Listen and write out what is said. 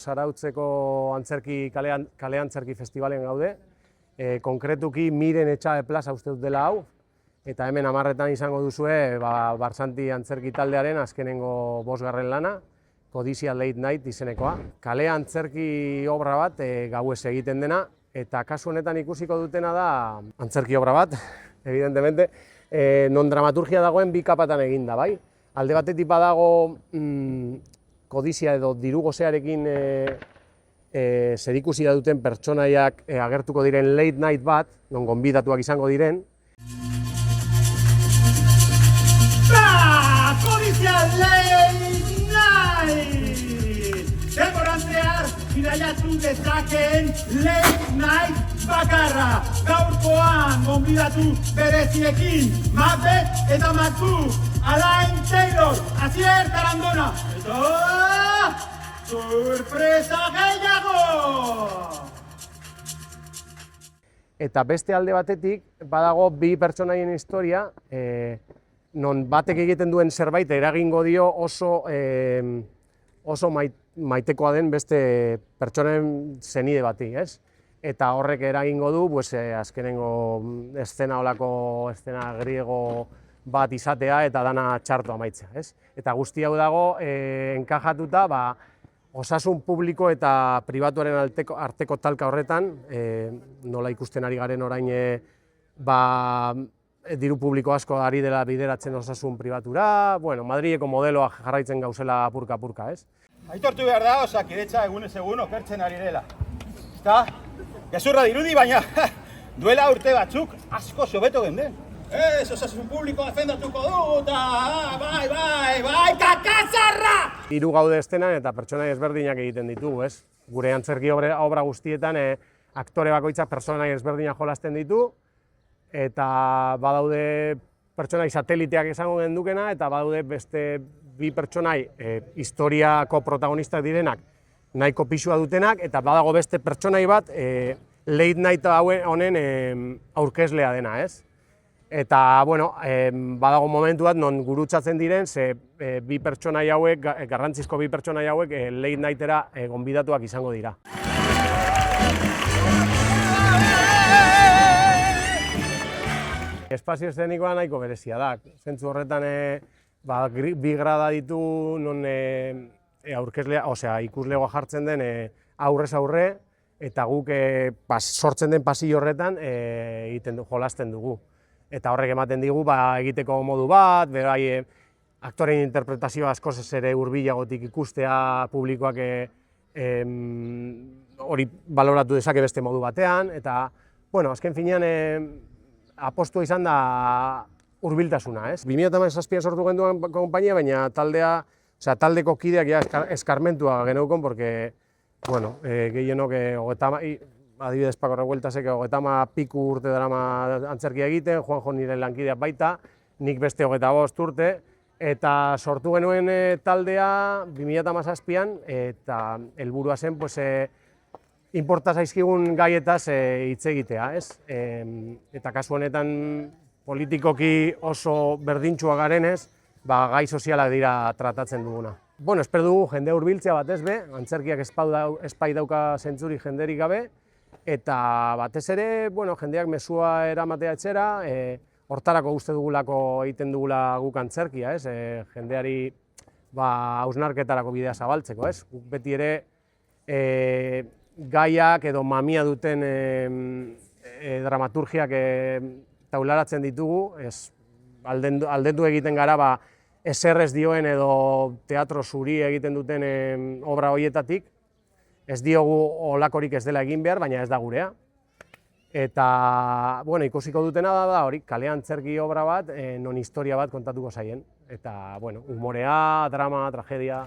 Zarautzeko kale antzerki festivalen gaude, konkretuki Miren Etxabe plaza uste dut dela hau, eta hemen 10etan izango duzue Barsanti antzerki taldearen azkenengo 5. lana, Kodizia Late Night izenekoa. Kale antzerki obra bat gauez egiten dena, eta kasu honetan ikusiko dutena da antzerki obra bat, evidentemente, non dramaturgia dagoen bi kapatan eginda, bai? Alde batetik badago kodizia edo diru gosearekin zerikusia duten pertsonaiak agertuko diren late night bat, non gonbidatuak izango diren. Kodizia Late Night! Denboran zehar, bidaiatu dezakeen late night bakarra. Gaurkoan gonbidatu bereziekin, Mabe eta Matzu, Alain Taylor, Asier Tarandona, eta sorpresa gehiago! Eta beste alde batetik, badago bi pertsonaien historia, non batek egiten duen zerbait eragingo dio oso maitekoa den beste pertsonen zenide bati, ez? Eta horrek eragingo du, azkenengo eszena griego bat izatea eta dana txarto amaitzea, ez? Eta guzti hau dago enkajatuta osasun publiko eta pribatuaren arteko talka horretan, nola ikusten ari garen orain diru publiko asko ari dela bideratzen osasun pribatura, Madrileko modeloa jarraitzen gauzela apurka-apurka, ez? Aitortu behar da, Osakidetza egunez egun okertzen ari dela. Eta, gezurra dirudi, baina duela urte batzuk asko hobeto genden. Ez, osasun publiko defendatuko du, eta bai, kakazarra! Hiru gaude eszenen eta pertsonai ezberdinak egiten ditugu, ez? Gure antzerki obra guztietan aktore bakoitzak pertsonai ezberdinak jolasten ditu, eta badaude pertsonai sateliteak esango gendukena, eta badaude beste bi pertsonai historiako protagonistak direnak nahiko pisua dutenak, eta badago beste pertsonai bat late night honen aurkezlea dena, ez? Eta, badago momentu bat non gurutzatzen diren, ze bi pertsonai hauek, garrantzizko bi pertsonai hauek late nightera gonbidatuak izango dira. Espazio eszenikoa nahiko berezia da. Zentzu horretan bi grada ditu non ikuslegoa jartzen den aurrez aurre, eta guk sortzen den pasillo horretan jolasten dugu. Eta horrek ematen digu egiteko modu bat, aktoreen interpretazioa askoz ere hurbilagotik ikustea publikoak hori baloratu dezake beste modu batean, eta azken finean apostua izan da hurbiltasuna, ez? 2017an sortu genuen konpainia, baina taldeko kideak eskarmentua geneukon, porque, gehienok adibidez Paco Revueltasek 30 piku urte darama antzerkia egiten, Juanjo nire lankideak baita, nik beste 25 urte, eta sortu genuen taldea 2017an, eta helburua zen, inporta zaizkigun gaietaz hitz egitea, ez? Eta kasu honetan politikoki oso berdintxua garenez, gai sozialak dira tratatzen duguna. Espero dugu jende hurbiltzea batez be, antzerkiak espai dauka zentzurik jenderik gabe, eta batez ere, jendeak mezua eramatea etxera, hortarako uste dugulako egiten dugula guk antzerkia, ez? Jendeari hausnarketarako bidea zabaltzeko, ez? Guk beti ere gaiak edo mamia duten dramaturgiak taularatzen ditugu, aldendu egiten gara ezer ez dioen edo teatro zuri egiten duten obra horietatik, ez diogu olakorik ez dela egin behar, baina ez da gurea. Eta, ikusiko dutena da hori, kale antzerki obra bat, non historia bat kontatuko zaien. Eta, humorea, drama, tragedia.